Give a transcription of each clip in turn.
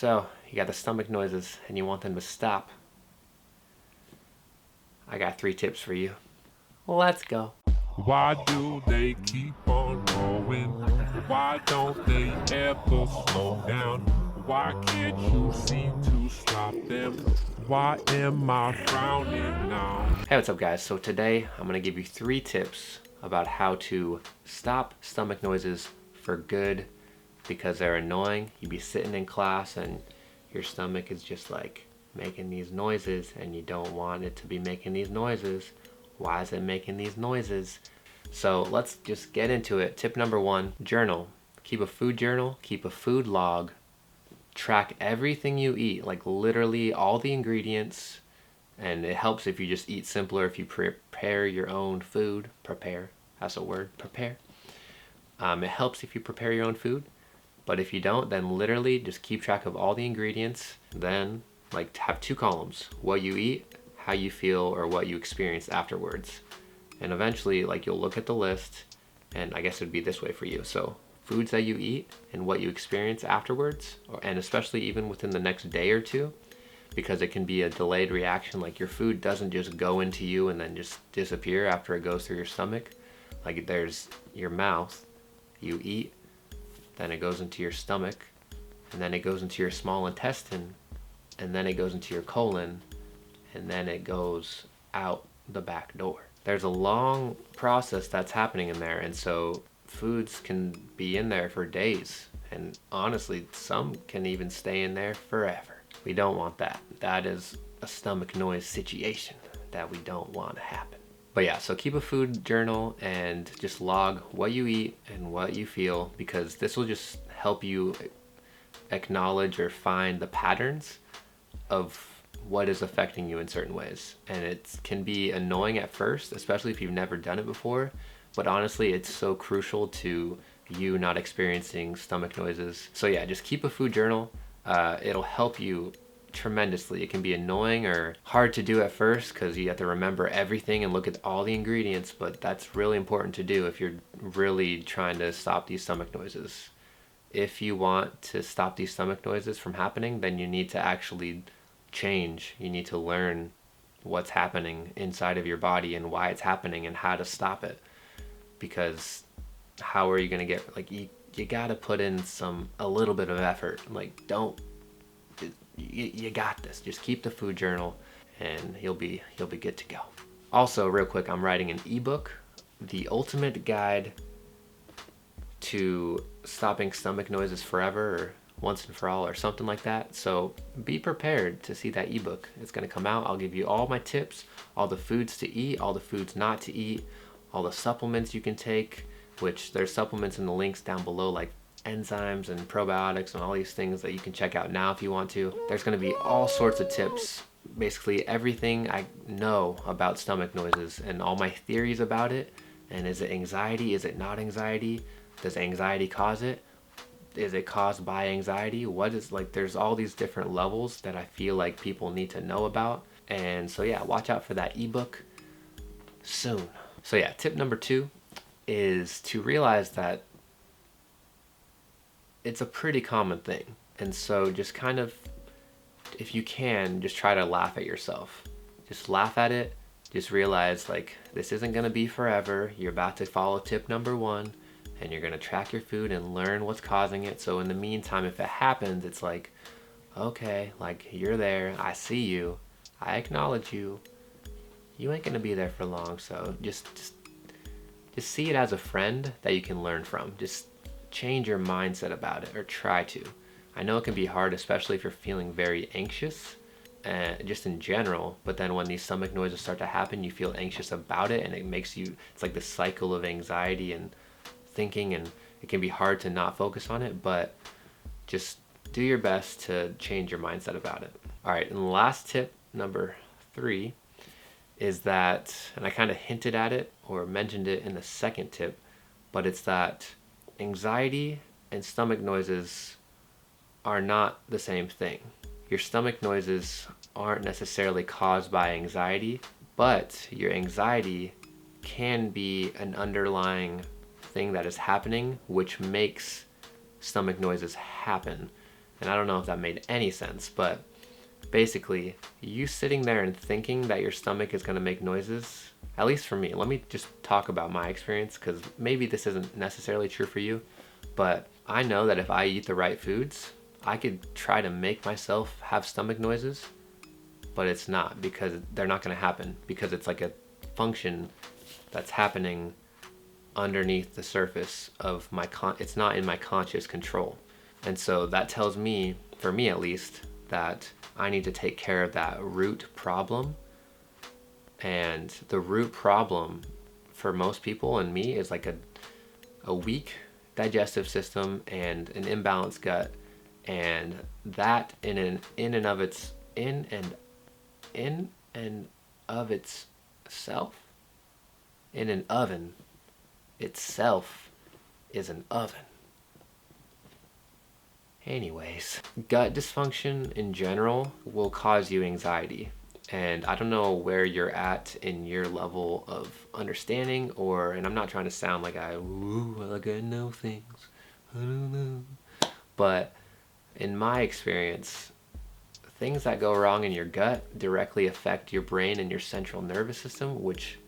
So, you got the stomach noises and you want them to stop. I got 3 tips for you. Let's go. Why do they keep on going? Why don't they ever slow down? Why can't you seem to stop them? Why am I frowning now? Hey, what's up guys? So today I'm going to give you 3 tips about how to stop stomach noises for good because they're annoying. You'd be sitting in class and your stomach is just like making these noises and you don't want it to be making these noises. Why is it making these noises? So let's just get into it. Tip number 1, journal. Keep a food journal, keep a food log, track everything you eat, like literally all the ingredients. And it helps if you just eat simpler, if you prepare your own food. Prepare, that's a word, prepare. It helps if you prepare your own food. But if you don't, then literally just keep track of all the ingredients. Then like have 2 columns, what you eat, how you feel, or what you experience afterwards. And eventually like you'll look at the list and I guess it would be this way for you. So foods that you eat and what you experience afterwards, and especially even within the next day or 2, because it can be a delayed reaction. Like your food doesn't just go into you and then just disappear after it goes through your stomach. Like there's your mouth, you eat, then it goes into your stomach, and then it goes into your small intestine, and then it goes into your colon, and then it goes out the back door. There's a long process that's happening in there, and so foods can be in there for days, and honestly some can even stay in there forever. We don't want that. That is a stomach noise situation that we don't want to happen. But yeah, so keep a food journal and just log what you eat and what you feel, because this will just help you acknowledge or find the patterns of what is affecting you in certain ways. And it can be annoying at first, especially if you've never done it before, but honestly it's so crucial to you not experiencing stomach noises. So yeah, just keep a food journal. It'll help you tremendously. It can be annoying or hard to do at first because you have to remember everything and look at all the ingredients, but that's really important to do if you're really trying to stop these stomach noises. If you want to stop these stomach noises from happening, then you need to actually change. You need to learn what's happening inside of your body and why it's happening and how to stop it. Because how are you going to get, like, you gotta put in a little bit of effort. Like, don't, you got this. Just keep the food journal and you'll be good to go. Also, real quick, I'm writing an ebook, The Ultimate Guide to Stopping Stomach Noises Forever, or Once and For All, or something like that. So be prepared to see that ebook. It's gonna come out. I'll give you all my tips, all the foods to eat, all the foods not to eat, all the supplements you can take, which there's supplements in the links down below, like enzymes and probiotics and all these things that you can check out now if you want to. There's going to be all sorts of tips, basically everything I know about stomach noises and all my theories about it. And is it anxiety? Is it not anxiety? Does anxiety cause it? Is it caused by anxiety? What is, like, there's all these different levels that I feel like people need to know about. And so yeah, watch out for that ebook soon. So yeah, tip number 2 is to realize that it's a pretty common thing. And so just kind of, if you can, just try to laugh at yourself. Just laugh at it. Just realize, like, this isn't going to be forever. You're about to follow tip number 1 and you're going to track your food and learn what's causing it. So in the meantime, if it happens, it's like, okay, like, you're there. I see you. I acknowledge you. You ain't going to be there for long. So just see it as a friend that you can learn from. Just change your mindset about it, or try to. I know it can be hard, especially if you're feeling very anxious, just in general, but then when these stomach noises start to happen, you feel anxious about it, and it makes you, it's like this cycle of anxiety and thinking, and it can be hard to not focus on it, but just do your best to change your mindset about it. All right, and the last tip, number 3, is that, and I kind of hinted at it or mentioned it in the second tip, but it's that anxiety and stomach noises are not the same thing. Your stomach noises aren't necessarily caused by anxiety, but your anxiety can be an underlying thing that is happening which makes stomach noises happen. And I don't know if that made any sense, but basically, you sitting there and thinking that your stomach is going to make noises, at least for me, let me just talk about my experience, because maybe this isn't necessarily true for you, but I know that if I eat the right foods, I could try to make myself have stomach noises, but it's not, because they're not going to happen, because it's like a function that's happening underneath the surface of my it's not in my conscious control. And so that tells me, for me at least, that I need to take care of that root problem. And the root problem for most people, and me, is like a weak digestive system and an imbalanced gut. And that in and of itself, in an oven itself is an oven. Anyways, gut dysfunction in general will cause you anxiety. And I don't know where you're at in your level of understanding, and I'm not trying to sound like I know things. I don't know. But in my experience, things that go wrong in your gut directly affect your brain and your central nervous system, which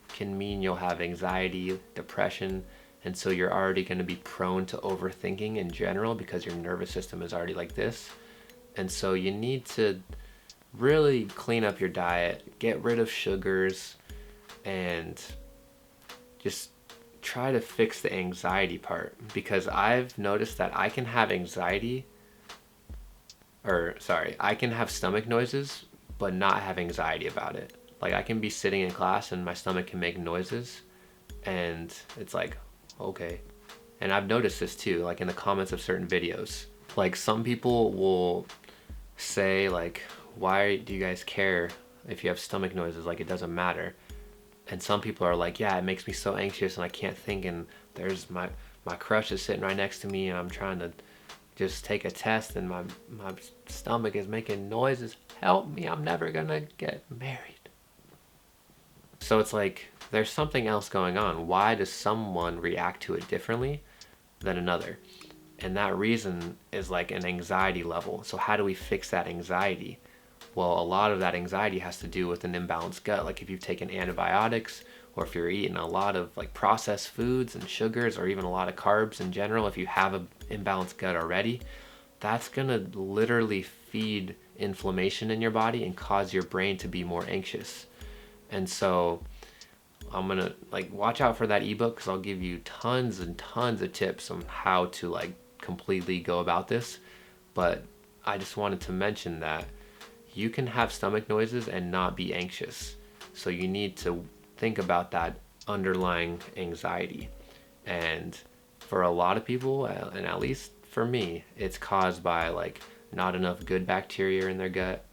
can mean you'll have anxiety, depression, and so you're already going to be prone to overthinking in general because your nervous system is already like this. And so you need to really clean up your diet, get rid of sugars, and just try to fix the anxiety part, because I've noticed that I can have I can have stomach noises but not have anxiety about it. Like, I can be sitting in class and my stomach can make noises, and it's like, okay. And I've noticed this too, like in the comments of certain videos. Like, some people will say, like, why do you guys care if you have stomach noises? Like, it doesn't matter. And some people are like, yeah, it makes me so anxious and I can't think, and there's my crush is sitting right next to me and I'm trying to just take a test and my stomach is making noises. Help me, I'm never gonna get married. So it's like, there's something else going on. Why does someone react to it differently than another? And that reason is like an anxiety level. So how do we fix that anxiety? Well, a lot of that anxiety has to do with an imbalanced gut. Like, if you've taken antibiotics, or if you're eating a lot of like processed foods and sugars, or even a lot of carbs in general, if you have an imbalanced gut already, that's gonna literally feed inflammation in your body and cause your brain to be more anxious. And so I'm gonna watch out for that ebook, because I'll give you tons and tons of tips on how to completely go about this. But I just wanted to mention that you can have stomach noises and not be anxious. So you need to think about that underlying anxiety. And for a lot of people, and at least for me, it's caused by not enough good bacteria in their gut.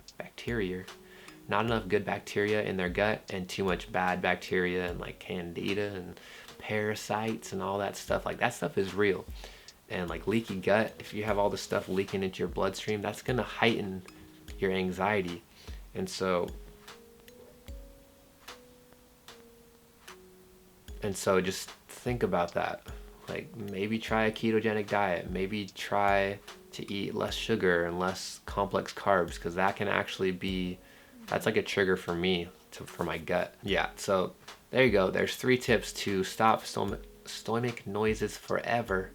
Not enough good bacteria in their gut, and too much bad bacteria, and candida and parasites and all that stuff. That stuff is real. And leaky gut, if you have all this stuff leaking into your bloodstream, that's gonna heighten your anxiety. And so just think about that. Maybe try a ketogenic diet, maybe try to eat less sugar and less complex carbs, because that can actually be, that's like a trigger for me for my gut. Yeah, so there you go. There's 3 tips to stop stomach noises forever.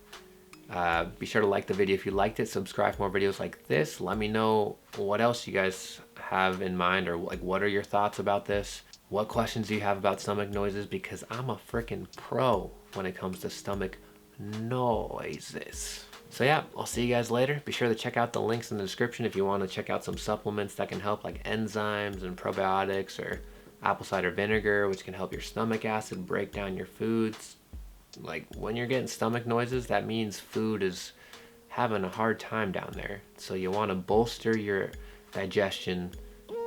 Be sure to like the video if you liked it. Subscribe for more videos like this. Let me know what else you guys have in mind, or what are your thoughts about this? What questions do you have about stomach noises? Because I'm a freaking pro when it comes to stomach noises. So yeah, I'll see you guys later. Be sure to check out the links in the description if you want to check out some supplements that can help, like enzymes and probiotics, or apple cider vinegar, which can help your stomach acid break down your foods. When you're getting stomach noises, that means food is having a hard time down there. So you want to bolster your digestion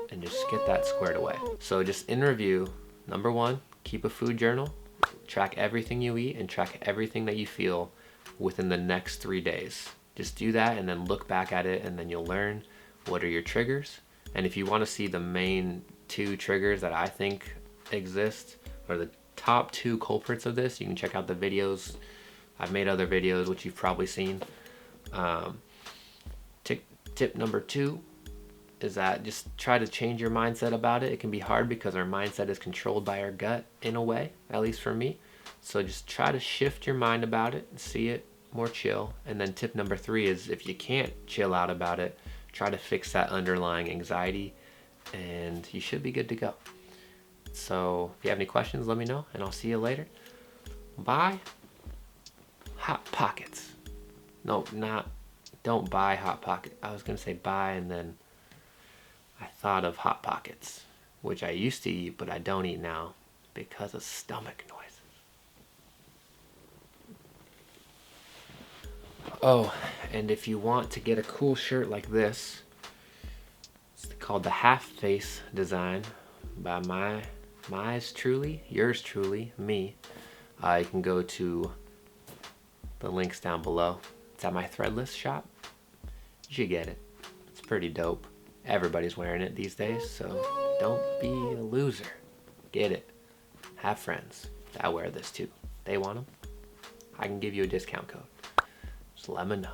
and just get that squared away. So just in review, number 1, keep a food journal. Track everything you eat and track everything that you feel within the next 3 days. Just do that and then look back at it, and then you'll learn what are your triggers. And if you want to see the main 2 triggers that I think exist, or the top 2 culprits of this, you can check out the videos. I've made other videos which you've probably seen. Tip number 2 is that just try to change your mindset about it. It can be hard because our mindset is controlled by our gut in a way, at least for me. So just try to shift your mind about it and see it more chill. And then tip number 3 is if you can't chill out about it, try to fix that underlying anxiety and you should be good to go. So if you have any questions, let me know and I'll see you later. Buy Hot Pockets. No, don't buy Hot Pocket. I was gonna say buy and then I thought of Hot Pockets, which I used to eat, but I don't eat now because of stomach noises. Oh, and if you want to get a cool shirt like this, it's called the Half Face design by yours truly, me. You can go to the links down below. It's at my Threadless shop. You should get it. It's pretty dope. Everybody's wearing it these days, so don't be a loser. Get it. Have friends that wear this too. They want them. I can give you a discount code. Just let me know.